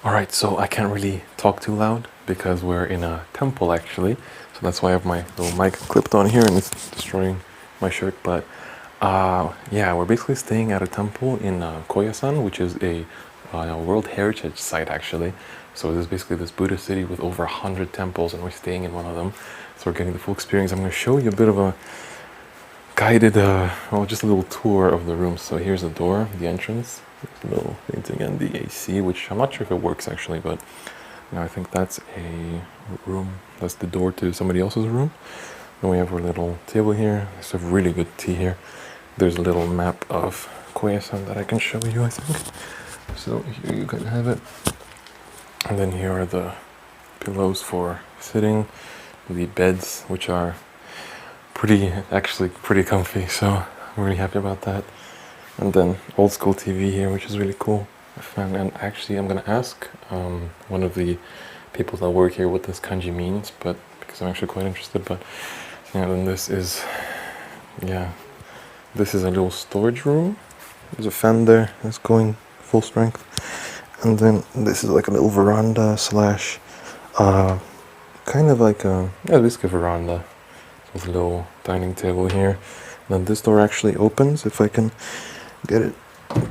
Alright, so I can't really talk too loud because we're in a temple actually. So that's why I have my little mic clipped on here and it's destroying my shirt. But yeah, we're basically staying at a temple in Koyasan, which is a World Heritage Site actually. So this is basically this Buddhist city with over 100 temples, and we're staying in one of them. So we're getting the full experience. I'm going to show you a bit of a guided, well, just a little tour of the room. So here's the door, the entrance, a little painting, and the AC, which I'm not sure if it works actually, but you know, I think that's a room. That's the door to somebody else's room. Then we have our little table here. There's a really good tea here. There's a little map of Koyasan that I can show you, I think. So here you can have it. And then here are the pillows for sitting, the beds, which are actually pretty comfy, so I'm really happy about that. And then old school TV here, which is really cool. And actually I'm gonna ask one of the people that work here what this kanji means, but because I'm actually quite interested. But yeah, then this is a little storage room. There's a fan there that's going full strength, and then this is like a little veranda slash kind of like basically a veranda with a little dining table here. And then this door actually opens, if I can get it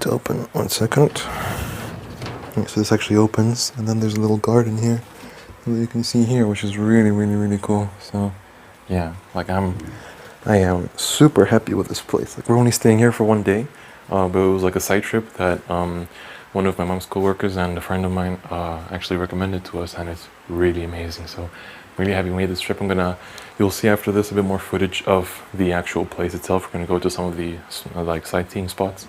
to open. 1 second. So this actually opens, and then there's a little garden here that you can see here, which is really cool. So yeah, like I am super happy with this place. Like, we're only staying here for 1 day, but it was like a side trip that one of my mom's co-workers and a friend of mine actually recommended to us, and it's really amazing. So really happy we made this trip. You'll see after this a bit more footage of the actual place itself. We're gonna go to some of the like sightseeing spots,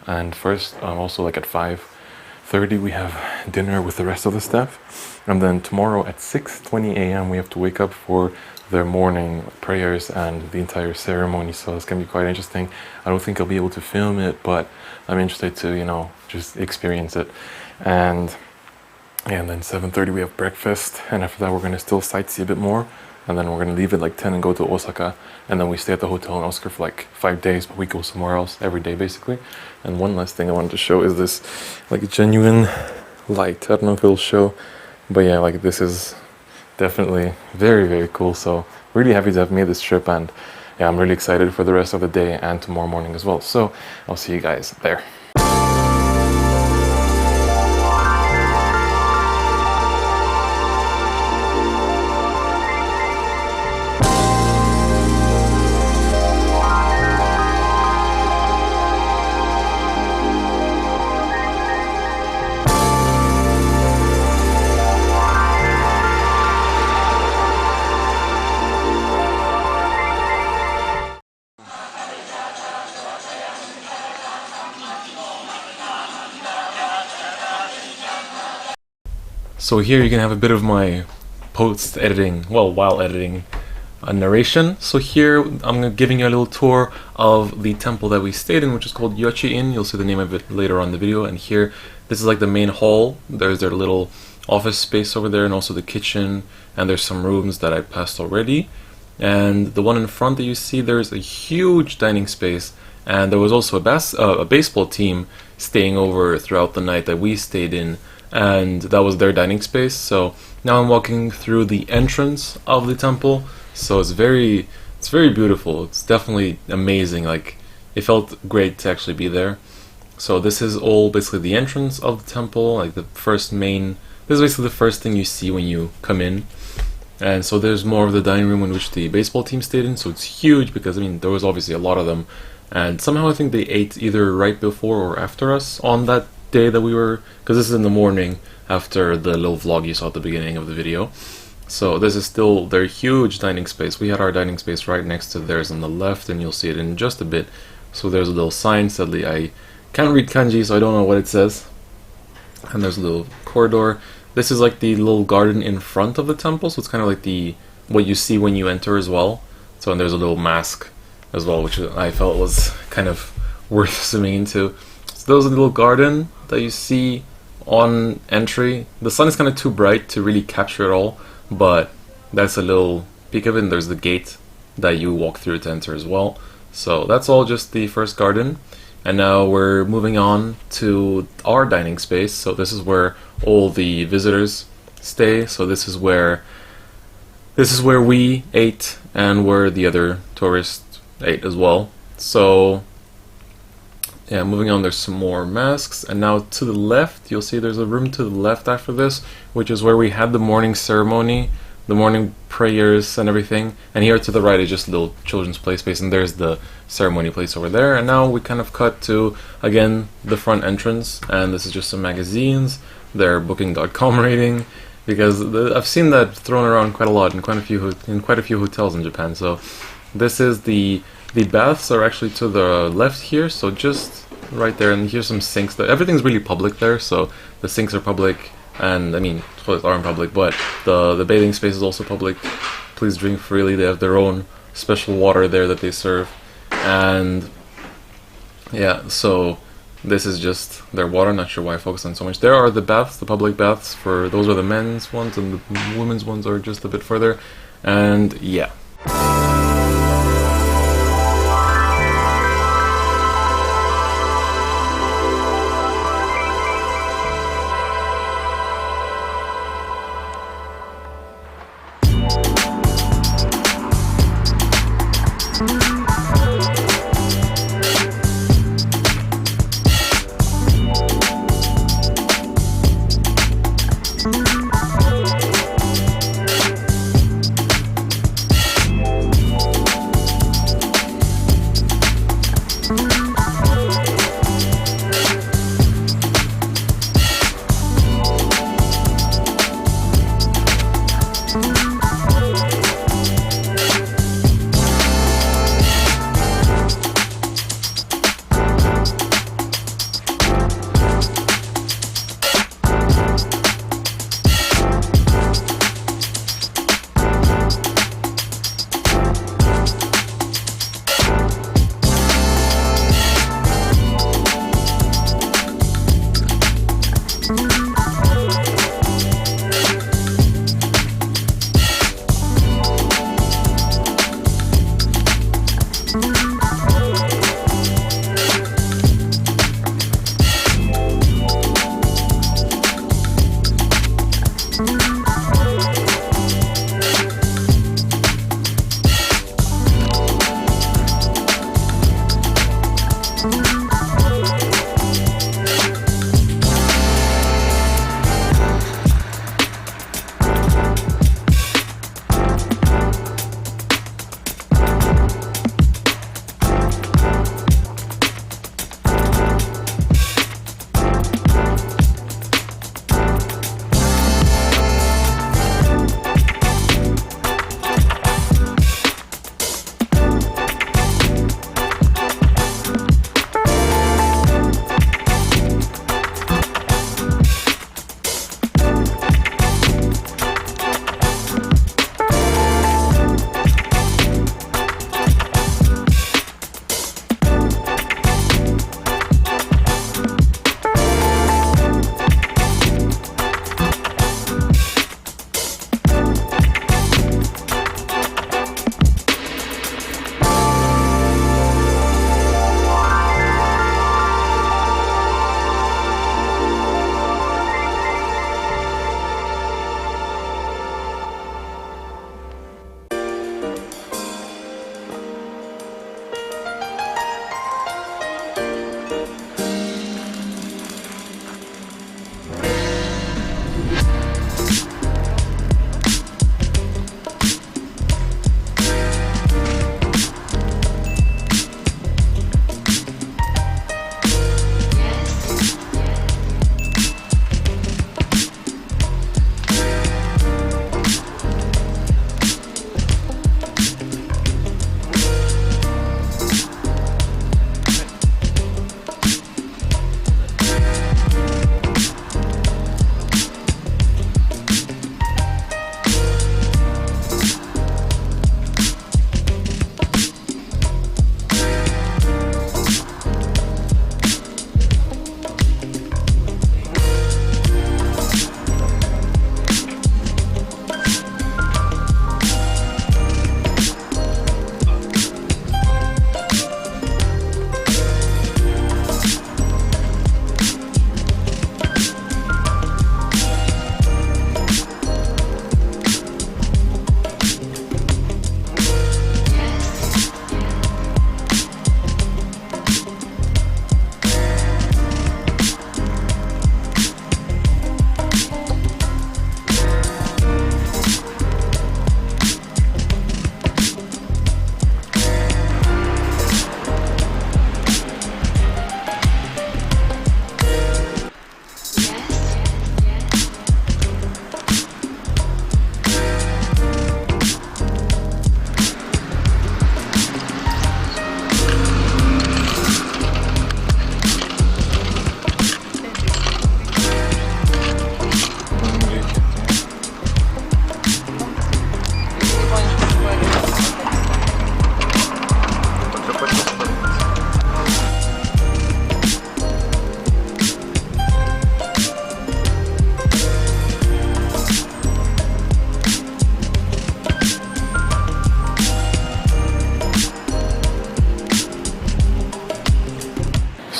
and first also like at 5:30 we have dinner with the rest of the staff, and then tomorrow at 6:20 a.m. we have to wake up for their morning prayers and the entire ceremony. So it's gonna be quite interesting. I don't think I'll be able to film it, but I'm interested to, you know, just experience it. And then 7:30 we have breakfast, and after that we're gonna still sightsee a bit more, and then we're gonna leave at like 10 and go to Osaka, and then we stay at the hotel in Osaka for like 5 days, but we go somewhere else every day basically. And one last thing I wanted to show is this like genuine light. I don't know if it'll show, but yeah, like this is definitely very cool. So really happy to have made this trip, and yeah, I'm really excited for the rest of the day and tomorrow morning as well. So I'll see you guys there. So here you can have a bit of my post-editing, well, while editing narration. So here I'm giving you a little tour of the temple that we stayed in, which is called Yochi-in. You'll see the name of it later on in the video. And here, this is like the main hall. There's their little office space over there, and also the kitchen, and there's some rooms that I passed already. And the one in front that you see, there's a huge dining space, and there was also a baseball team staying over throughout the night that we stayed in, and that was their dining space. So now I'm walking through the entrance of the temple. So it's very beautiful. It's definitely amazing. Like, it felt great to actually be there. So this is all basically the entrance of the temple, like the this is basically the first thing you see when you come in. And so there's more of the dining room in which the baseball team stayed in. So it's huge because, I mean, there was obviously a lot of them, and somehow I think they ate either right before or after us on that day that we were, because this is in the morning after the little vlog you saw at the beginning of the video. So this is still their huge dining space. We had our dining space right next to theirs on the left, and you'll see it in just a bit. So there's a little sign. Sadly I can't read kanji, so I don't know what it says. And there's a little corridor. This is like the little garden in front of the temple, so it's kind of like what you see when you enter as well. So, and there's a little mask as well, which I felt was kind of worth swimming into. So there's a little garden that you see on entry. The sun is kind of too bright to really capture it all, but that's a little peek of it. And there's the gate that you walk through to enter as well. So that's all just the first garden. And now we're moving on to our dining space. So this is where all the visitors stay. So this is where we ate and where the other tourists ate as well. So yeah, moving on, there's some more masks, and now to the left you'll see there's a room to the left after this, which is where we had the morning ceremony, the morning prayers and everything. And here to the right is just a little children's play space, and there's the ceremony place over there. And now we kind of cut to, again, the front entrance, and this is just some magazines, their booking.com rating, because I've seen that thrown around quite a lot in quite a few hotels in Japan. So this is the baths are actually to the left here, so just right there, and here's some sinks. Everything's really public there, so the sinks are public, and I mean, toilets aren't public, but the bathing space is also public. Please drink freely. They have their own special water there that they serve, and yeah, so this is just their water. Not sure why I focus on so much. There are the baths, the public baths, for those are the men's ones, and the women's ones are just a bit further, and yeah.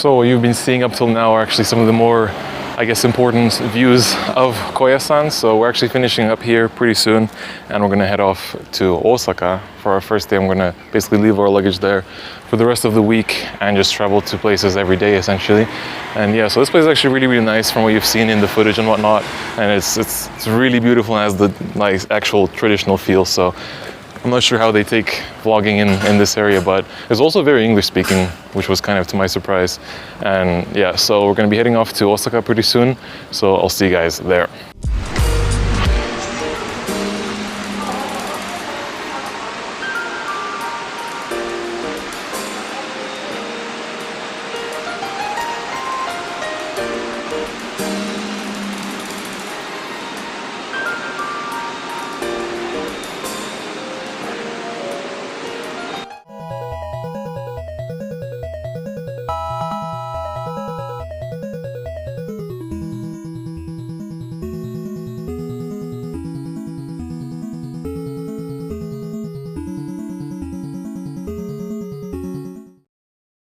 So what you've been seeing up till now are actually some of the more, I guess, important views of Koyasan. So we're actually finishing up here pretty soon, and we're gonna head off to Osaka for our first day. I'm gonna basically leave our luggage there for the rest of the week and just travel to places every day essentially. And yeah, so this place is actually really, really nice from what you've seen in the footage and whatnot. And it's really beautiful and has the nice actual traditional feel. So I'm not sure how they take vlogging in this area, but it's also very English speaking, which was kind of to my surprise. And yeah, so we're gonna be heading off to Osaka pretty soon. So I'll see you guys there.